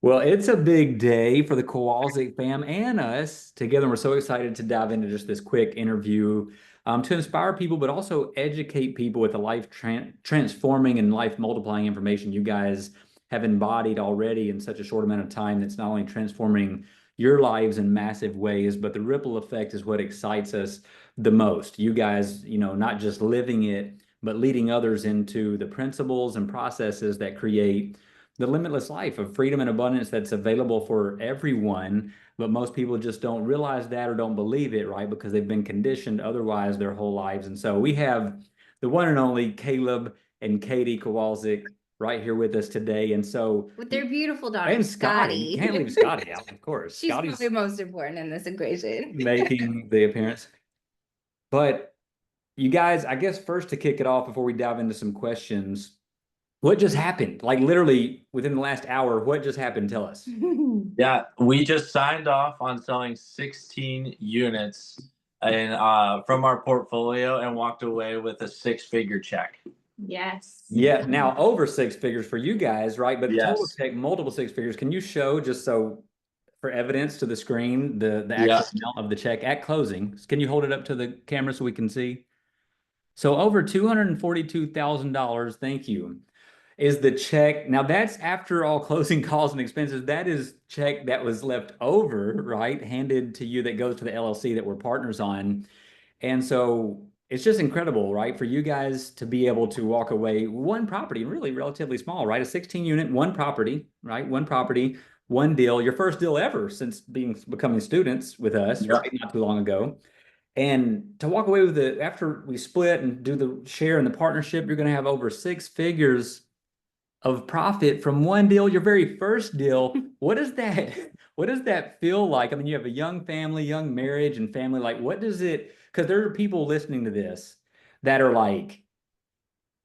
Well, it's a big day for the Kowalczyk fam and us together. We're so excited to dive into just this quick interview to inspire people, but also educate people with the life transforming and life multiplying information you guys have embodied already in such a short amount of time. That's not only transforming your lives in massive ways, but the ripple effect is what excites us the most. You guys, not just living it, but leading others into the principles and processes that create the limitless life of freedom and abundance that's available for everyone. But most people just don't realize that or don't believe it, right? Because they've been conditioned otherwise their whole lives. And so we have the one and only Caleb and Katie Kowalczyk right here with us today. And so, with their beautiful daughter, and Scotty. Can't leave Scotty out, of course. She's Scotty's probably most important in this equation. making the appearance. But you guys, I guess first to kick it off before we dive into some questions, what just happened? Like literally within the last hour, what just happened? Tell us. Yeah, we just signed off on selling 16 units from our portfolio and walked away with a six-figure check. Yes. Yeah, now over six figures for you guys, right? But Yes. total check, multiple six figures. Can you show just so for evidence to the screen the actual amount of the check at closing? Can you hold it up to the camera so we can see? So over $242,000, thank you, is the check. Now that's after all closing costs and expenses. That is check that was left over, right? Handed to you that goes to the LLC that we're partners on. And so it's just incredible, right? For you guys to be able to walk away one property, really relatively small, right? A 16 unit, one property, right? One property, one deal, your first deal ever since becoming students with us, right? Not too long ago. And to walk away with it after we split and do the share and the partnership, you're going to have over six figures of profit from one deal, your very first deal. What does that feel like? I mean, you have a young family, young marriage and family. Like, what does it, because there are people listening to this that are like,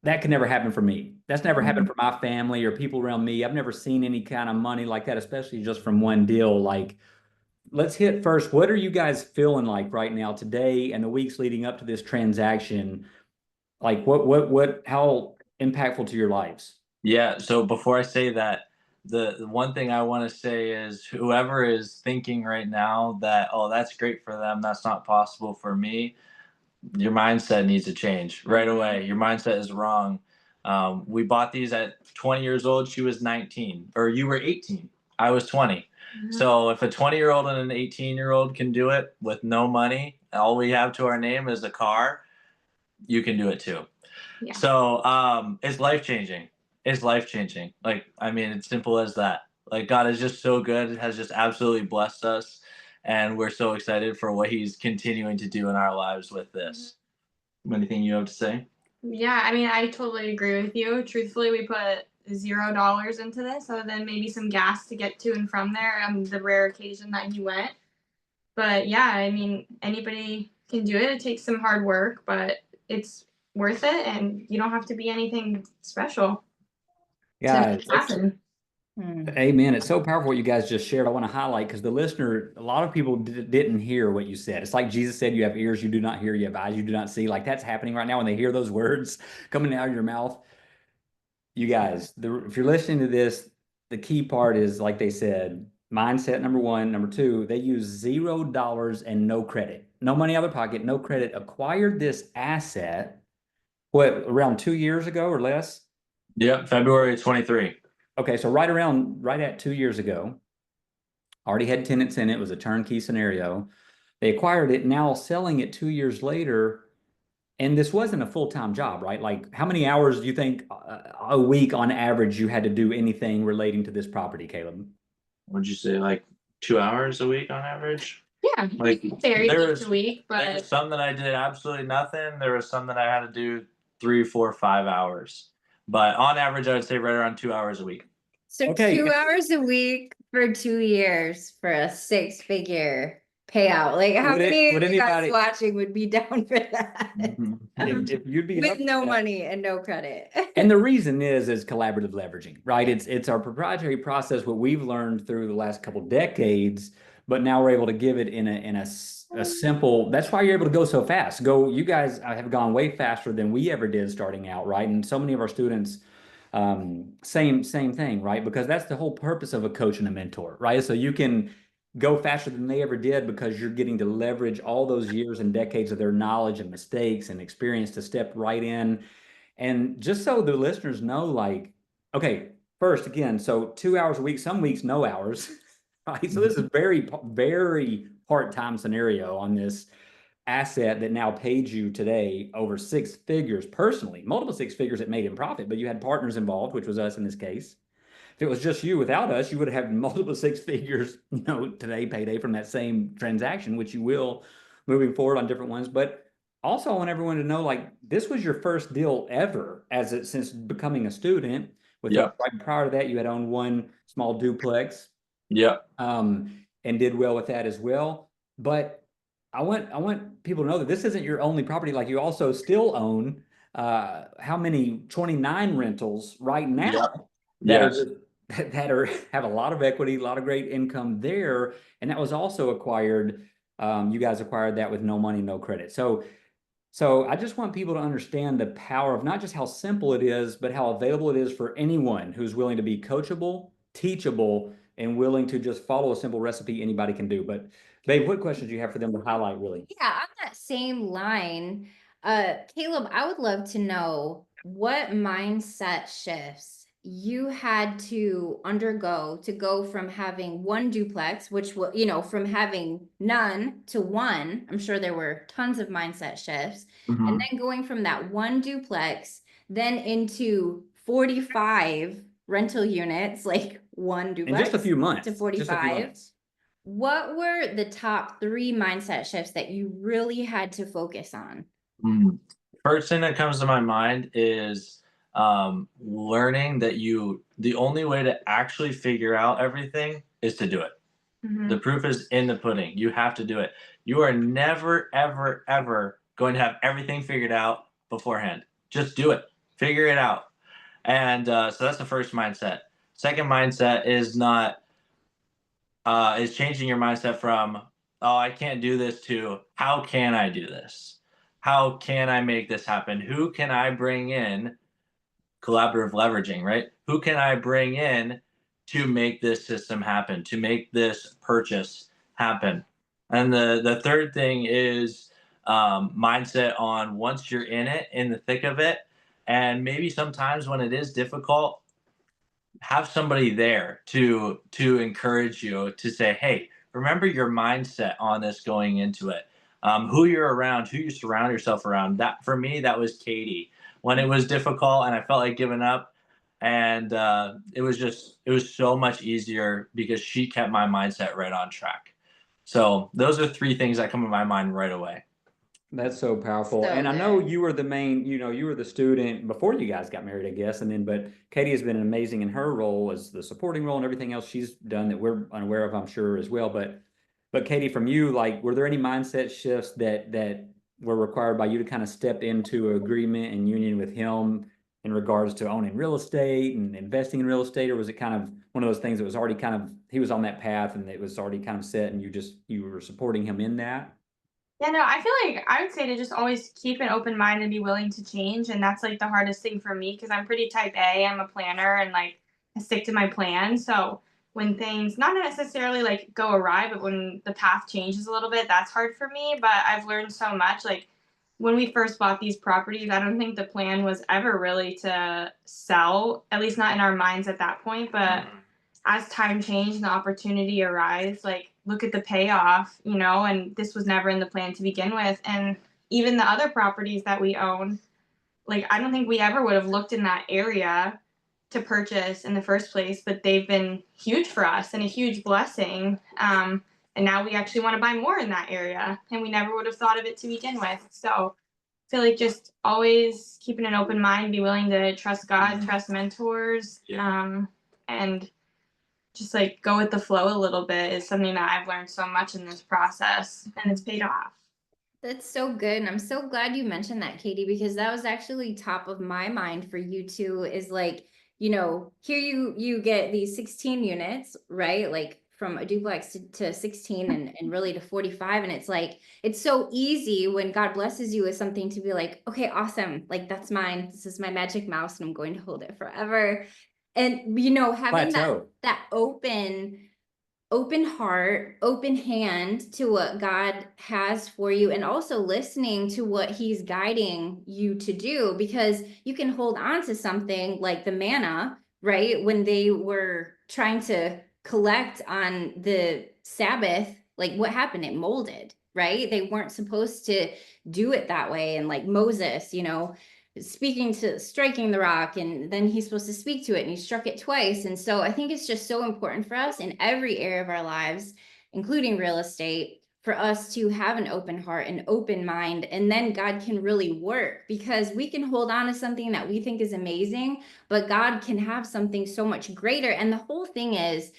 that could never happen for me. That's never happened for my family or people around me. I've never seen any kind of money like that, especially just from one deal. Like, let's hit first. What are you guys feeling like right now today and the weeks leading up to this transaction? Like how impactful to your lives? Yeah, so before I say that, the one thing I want to say is whoever is thinking right now that, oh, that's great for them, that's not possible for me, your mindset needs to change right away. Your mindset is wrong. We bought these at 20 years old. She was 19, or you were 18. I was 20. Mm-hmm. So if a 20-year-old and an 18-year-old can do it with no money, all we have to our name is a car, you can do it too. Yeah. So it's life-changing. It's life-changing. Like, I mean, it's simple as that. Like, God is just so good. It has just absolutely blessed us. And we're so excited for what he's continuing to do in our lives with this. Anything you have to say? Yeah, I mean, I totally agree with you. Truthfully, we put $0 into this, other than maybe some gas to get to and from there on the rare occasion that he went. But yeah, I mean, anybody can do it. It takes some hard work, but it's worth it, and you don't have to be anything special to make it happen. Amen. It's so powerful what you guys just shared. I want to highlight because the listener, a lot of people didn't hear what you said. It's like Jesus said, you have ears you do not hear, you have eyes you do not see. Like that's happening right now when they hear those words coming out of your mouth. You guys, if you're listening to this, the key part is, like they said, mindset number one. Number two, they use $0 and no credit. No money out of their pocket, no credit. Acquired this asset, what, around 2 years ago or less? Yeah, February 23. Okay, so right at 2 years ago, already had tenants in it. It was a turnkey scenario. They acquired it, now selling it 2 years later. And this wasn't a full-time job, right? Like how many hours do you think a week on average you had to do anything relating to this property, Caleb? Would you say like 2 hours a week on average? Yeah, like varies each week, but there was some that I did absolutely nothing. There was some that I had to do 3, 4, 5 hours. But on average, I would say right around 2 hours a week. So okay. 2 hours a week for 2 years for a six-figure payout. Like how many of you guys watching would be down for that? If you'd be with no money and no credit. And the reason is collaborative leveraging, right? It's our proprietary process, what we've learned through the last couple decades, but now we're able to give it in a simple. That's why you're able to go so fast. You guys have gone way faster than we ever did starting out, right? And so many of our students Same thing, right? Because that's the whole purpose of a coach and a mentor, right? So you can go faster than they ever did because you're getting to leverage all those years and decades of their knowledge and mistakes and experience to step right in. And just so the listeners know, like, okay, first, again, so 2 hours a week, some weeks, no hours, right? So this is very, very part-time scenario on this asset that now paid you today over 6 figures personally, multiple 6 figures it made in profit, but you had partners involved, which was us in this case. If it was just you without us, you would have had multiple 6 figures, today payday from that same transaction, which you will moving forward on different ones. But also I want everyone to know, like, this was your first deal ever since becoming a student. Right prior to that, you had owned one small duplex. And did well with that as well. But I want people to know that this isn't your only property. Like, you also still own how many 29 rentals right now that are have a lot of equity, a lot of great income there, and that was also acquired. You guys acquired that with no money, no credit. So I just want people to understand the power of not just how simple it is, but how available it is for anyone who's willing to be coachable, teachable, and willing to just follow a simple recipe anybody can do. But babe, what questions do you have for them to highlight, really? Yeah, on that same line, Caleb, I would love to know what mindset shifts you had to undergo to go from having one duplex, which was, from having none to one. I'm sure there were tons of mindset shifts. And then going from that one duplex, then into 45 rental units, like one duplex. In just a few months. To 45. What were the top 3 mindset shifts that you really had to focus on? First thing that comes to my mind is learning that the only way to actually figure out everything is to do it. The proof is in the pudding. You have to do it. You are never, ever, ever going to have everything figured out beforehand. Just do it. Figure it out. And so that's the first mindset. Second mindset is is changing your mindset from, oh, I can't do this, to how can I do this? How can I make this happen? Who can I bring in? Collaborative leveraging, right? Who can I bring in to make this system happen, to make this purchase happen? And the third thing is mindset on once you're in it, in the thick of it, and maybe sometimes when it is difficult, have somebody there to encourage you, to say, hey, remember your mindset on this going into it. Who you're around, who you surround yourself around. That, for me, that was Katie. When it was difficult and I felt like giving up, and it was so much easier because she kept my mindset right on track. So those are 3 things that come to my mind right away. That's so powerful. And I know you were the main, you were the student before you guys got married, I guess. And then, but Katie has been amazing in her role as the supporting role and everything else she's done that we're unaware of, I'm sure, as well. But Katie, from you, like, were there any mindset shifts that were required by you to kind of step into agreement and union with him in regards to owning real estate and investing in real estate? Or was it kind of one of those things that was already kind of, he was on that path and it was already kind of set and you were supporting him in that? Yeah, no, I feel like I would say to just always keep an open mind and be willing to change. And that's like the hardest thing for me because I'm pretty type A. I'm a planner and like I stick to my plan. So when things not necessarily like go awry, but when the path changes a little bit, that's hard for me. But I've learned so much. Like when we first bought these properties, I don't think the plan was ever really to sell, at least not in our minds at that point. But as time changed and the opportunity arose, like look at the payoff, and this was never in the plan to begin with. And even the other properties that we own, like I don't think we ever would have looked in that area to purchase in the first place, but they've been huge for us and a huge blessing. And now we actually want to buy more in that area, and we never would have thought of it to begin with. So I feel like just always keeping an open mind, be willing to trust God, trust mentors, and just like go with the flow a little bit is something that I've learned so much in this process, and it's paid off. That's so good. And I'm so glad you mentioned that, Katie, because that was actually top of my mind for you too, is like, here you get these 16 units, right? Like from a duplex to 16 and really to 45. And it's like, it's so easy when God blesses you with something to be like, okay, awesome. Like, that's mine. This is my magic mouse and I'm going to hold it forever. And, you know, having that open heart, open hand to what God has for you, and also listening to what he's guiding you to do, because you can hold on to something like the manna, right? When they were trying to collect on the Sabbath, like what happened? It molded, right? They weren't supposed to do it that way. And like Moses, you know, striking the rock, and then he's supposed to speak to it, and he struck it twice. And so I think it's just so important for us in every area of our lives, including real estate, for us to have an open heart, an open mind, and then God can really work, because we can hold on to something that we think is amazing, but God can have something so much greater. And the whole thing is,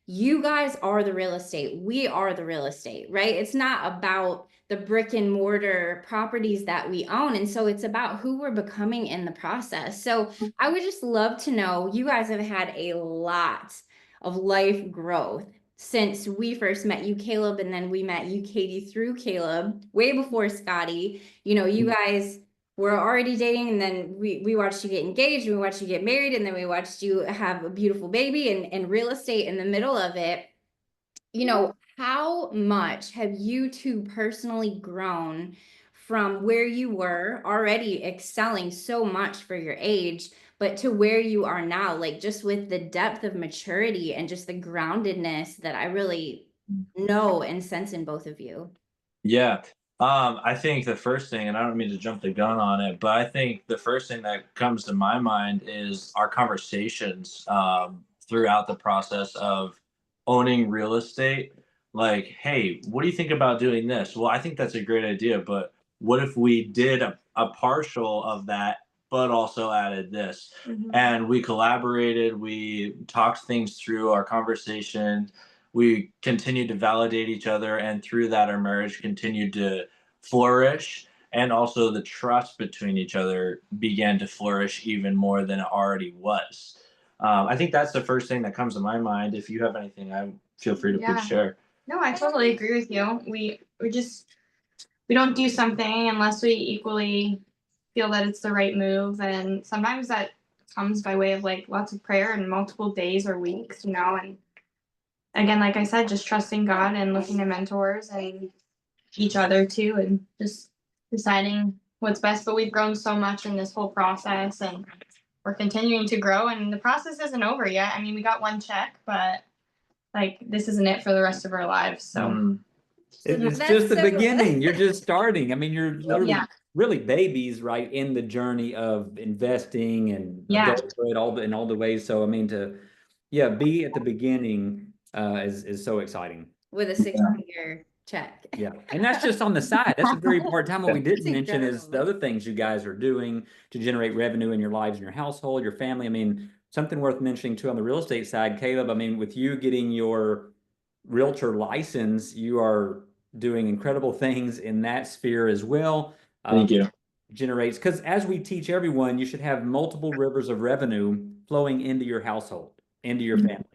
you guys are the real estate. We are the real estate, right? It's not about the brick and mortar properties that we own. And so it's about who we're becoming in the process. So I would just love to know, you guys have had a lot of life growth since we first met you, Caleb, and then we met you, Katie, through Caleb, way before Scotty. You know, you guys were already dating, and then we watched you get engaged, we watched you get married, and then we watched you have a beautiful baby, and real estate in the middle of it. You know, how much have you two personally grown from where you were already excelling so much for your age, but to where you are now, like just with the depth of maturity and just the groundedness that I really know and sense in both of you? Yeah. I think the first thing, and I don't mean to jump the gun on it, but I think the first thing that comes to my mind is our conversations throughout the process of owning real estate. Like, hey, what do you think about doing this? Well, I think that's a great idea, but what if we did a partial of that, but also added this? And we collaborated, we talked things through our conversation, we continued to validate each other, and through that our marriage continued to flourish, and also the trust between each other began to flourish even more than it already was. I think that's the first thing that comes to my mind. If you have anything, I feel free to please share. No, I totally agree with you. We don't do something unless we equally feel that it's the right move, and sometimes that comes by way of like lots of prayer and multiple days or weeks, you know. And again, like I said, just trusting God and looking to mentors and each other too, and just deciding what's best. But we've grown so much in this whole process, and we're continuing to grow, and the process isn't over yet. I mean, we got one check, but like this isn't it for the rest of our lives. So it's That's just the so- beginning. You're just starting. I mean, you're literally Yeah. really babies, right, in the journey of investing and adulthood, in all the ways. So I mean, to be at the beginning is so exciting. with a 6-figure check. Yeah, and that's just on the side. That's a very important time. What we didn't That's mention is the incredible. other things you guys are doing to generate revenue in your lives and your household, your family. I mean, something worth mentioning too on the real estate side, Caleb. I mean, with you getting your realtor license, you are doing incredible things in that sphere as well. Thank you. Generates, because as we teach everyone, you should have multiple rivers of revenue flowing into your household, into your family.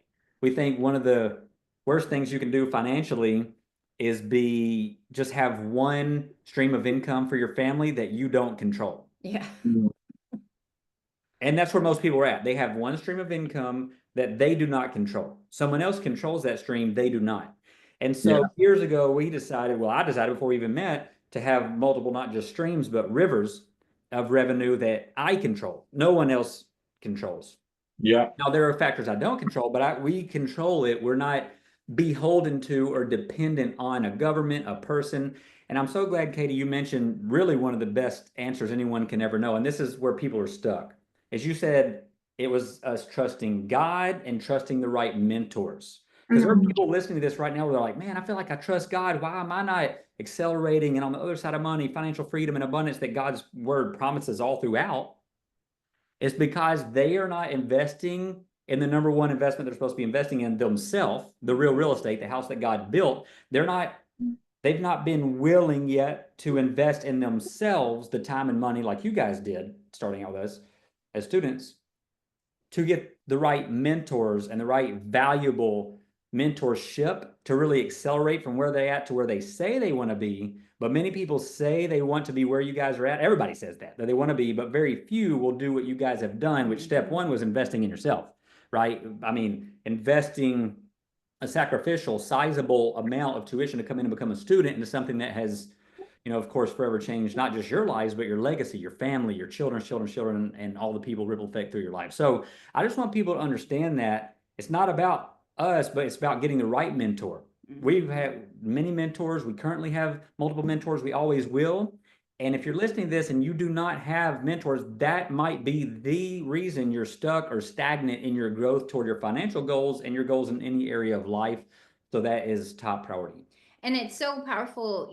We think one of the worst things you can do financially is just have one stream of income for your family that you don't control. Yeah. And that's where most people are at. They have one stream of income that they do not control. Someone else controls that stream, they do not. And so years ago, I decided before we even met, to have multiple, not just streams, but rivers of revenue that I control. No one else controls. Yeah. Now, there are factors I don't control, but we control it. We're not beholden to or dependent on a government, a person. And I'm so glad, Katie, you mentioned really one of the best answers anyone can ever know. And this is where people are stuck. As you said, it was us trusting God and trusting the right mentors. Because there are people listening to this right now where they're like, man, I feel like I trust God. Why am I not accelerating? And on the other side of money, financial freedom and abundance that God's word promises all throughout. It's because they are not investing in the number one investment they're supposed to be investing in themselves, the real estate, the house that God built. They've not been willing yet to invest in themselves the time and money like you guys did, starting out with us as students, to get the right mentors and the right valuable mentorship to really accelerate from where they're at to where they say they want to be. But many people say they want to be where you guys are at. Everybody says that they want to be, but very few will do what you guys have done, which step one was investing in yourself, right? I mean, investing a sacrificial, sizable amount of tuition to come in and become a student into something that has, of course, forever changed not just your lives, but your legacy, your family, your children's children, and all the people ripple effect through your life. So I just want people to understand that it's not about us, but it's about getting the right mentor. We've had many mentors. We currently have multiple mentors. We always will. And if you're listening to this and you do not have mentors, that might be the reason you're stuck or stagnant in your growth toward your financial goals and your goals in any area of life. So that is top priority. And it's so powerful,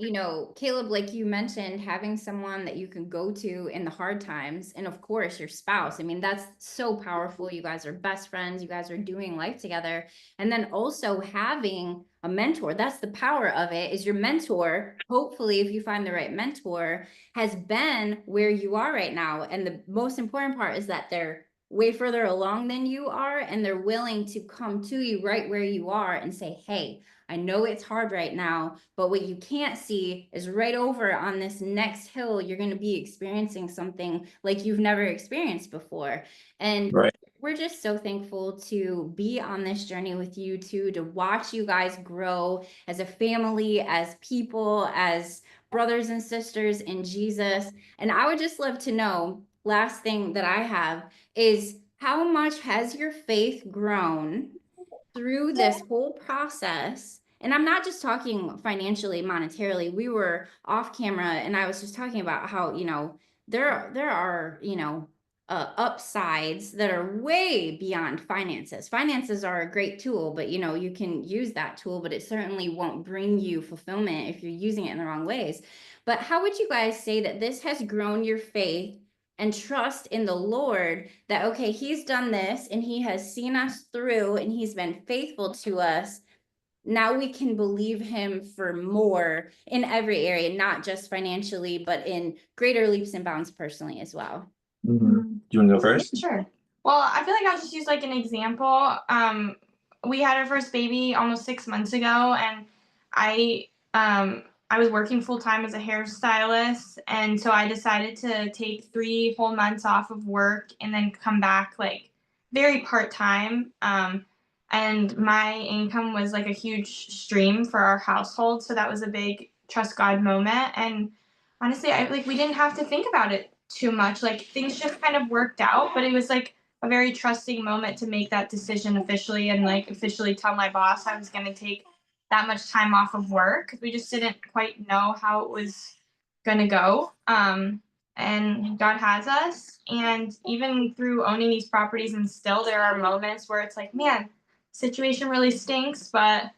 Caleb, like you mentioned, having someone that you can go to in the hard times. And of course, your spouse. I mean, that's so powerful. You guys are best friends. You guys are doing life together. And then also having a mentor. That's the power of it, is your mentor, hopefully, if you find the right mentor, has been where you are right now. And the most important part is that they're way further along than you are, and they're willing to come to you right where you are and say, hey, I know it's hard right now, but what you can't see is right over on this next hill, you're going to be experiencing something like you've never experienced before. And we're just so thankful to be on this journey with you two, to watch you guys grow as a family, as people, as brothers and sisters in Jesus. And I would just love to know, last thing that I have is, how much has your faith grown through this whole process? And I'm not just talking financially, monetarily. We were off camera and I was just talking about how, there are, upsides that are way beyond finances. Finances are a great tool, but you can use that tool, but it certainly won't bring you fulfillment if you're using it in the wrong ways. But how would you guys say that this has grown your faith and trust in the Lord, that, okay, he's done this and he has seen us through and he's been faithful to us. Now we can believe him for more in every area, not just financially, but in greater leaps and bounds personally as well. Do you want to go first? Sure. Well, I feel like I'll just use like an example. We had our first baby almost 6 months ago, and I was working full time as a hairstylist, and so I decided to take 3 whole months off of work and then come back like very part time. And my income was like a huge stream for our household, so that was a big trust God moment. And honestly, we didn't have to think about it too much. Like, things just kind of worked out, but it was like a very trusting moment to make that decision officially, and like officially tell my boss I was going to take that much time off of work, because we just didn't quite know how it was going to go. And God has us. And even through owning these properties, and still there are moments where it's like, man, situation really stinks, but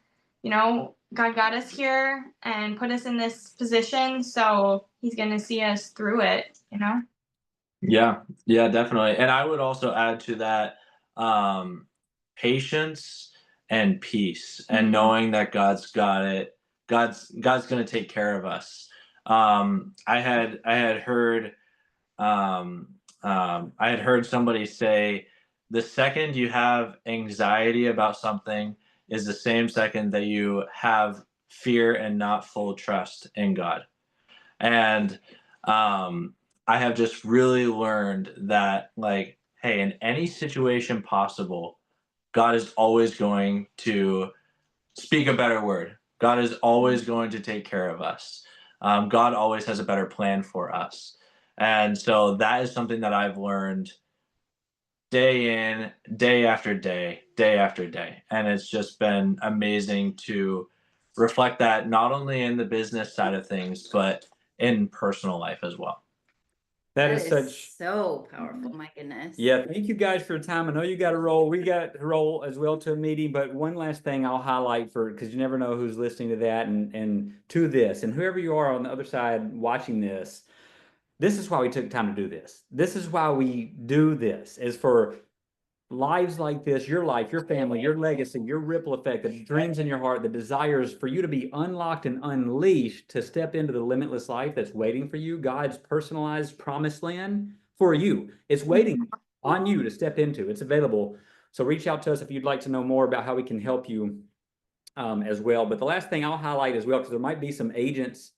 God got us here and put us in this position, so he's going to see us through it, Yeah, definitely. And I would also add to that, patience and peace, and knowing that God's got it. God's going to take care of us. I had heard somebody say, the second you have anxiety about something is the same second that you have fear and not full trust in God. And I have just really learned that, like, hey, in any situation possible, God is always going to speak a better word. God is always going to take care of us. God always has a better plan for us. And so that is something that I've learned day in, day after day, day after day. And it's just been amazing to reflect that, not only in the business side of things, but in personal life as well. That is such so powerful. My goodness. Yeah, thank you guys for your time. I know you got to roll. We got to roll as well to a meeting, but one last thing I'll highlight, because you never know who's listening to that and to this, and whoever you are on the other side watching this. This is why we took time to do this. This is why we do this, is for lives like this, your life, your family, your legacy, your ripple effect, the dreams in your heart, the desires for you to be unlocked and unleashed to step into the limitless life that's waiting for you, God's personalized promised land for you. It's waiting on you to step into. It's available. So reach out to us if you'd like to know more about how we can help you as well. But the last thing I'll highlight as well, because there might be some agents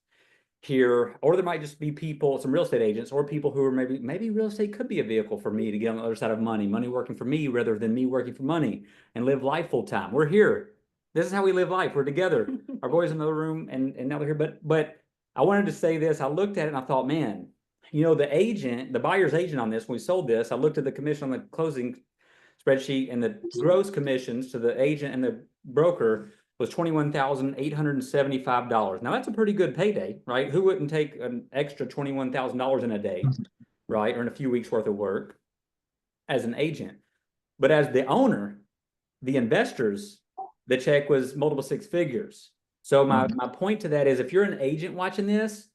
here, or there might just be people, some real estate agents, or people who are maybe real estate could be a vehicle for me to get on the other side of money working for me rather than me working for money and live life full time. We're here. This is how we live life. We're together. Our boys in another room, and now they're here. But I wanted to say this. I looked at it and I thought, man, you know, the agent, the buyer's agent on this, when we sold this, I looked at the commission on the closing spreadsheet, and the gross commissions to the agent and the broker was $21,875. Now that's a pretty good payday, right? Who wouldn't take an extra $21,000 in a day, right? Or in a few weeks worth of work as an agent. But as the owner, the investors, the check was multiple six figures. So my point to that is, if you're an agent watching this,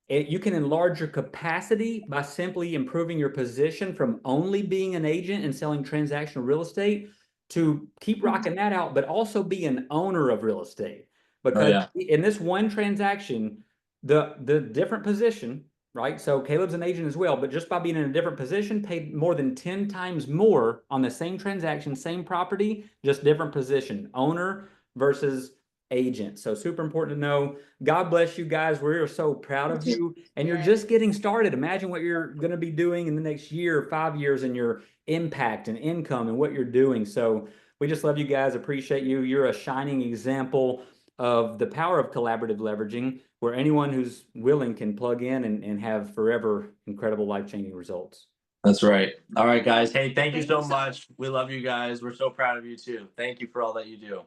you can enlarge your capacity by simply improving your position from only being an agent and selling transactional real estate to keep rocking that out, but also be an owner of real estate. Because in this one transaction, the different position, right? So Caleb's an agent as well, but just by being in a different position, paid more than 10 times more on the same transaction, same property, just different position, owner versus agent. So super important to know. God bless you guys. We're so proud of you. And you're just getting started. Imagine what you're going to be doing in the next year, 5 years, and your impact and income and what you're doing. So we just love you guys. Appreciate you. You're a shining example of the power of collaborative leveraging, where anyone who's willing can plug in and have forever incredible life-changing results. That's right. All right, guys. Hey, thank you so much. We love you guys. We're so proud of you too. Thank you for all that you do.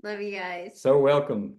Love you guys. So welcome.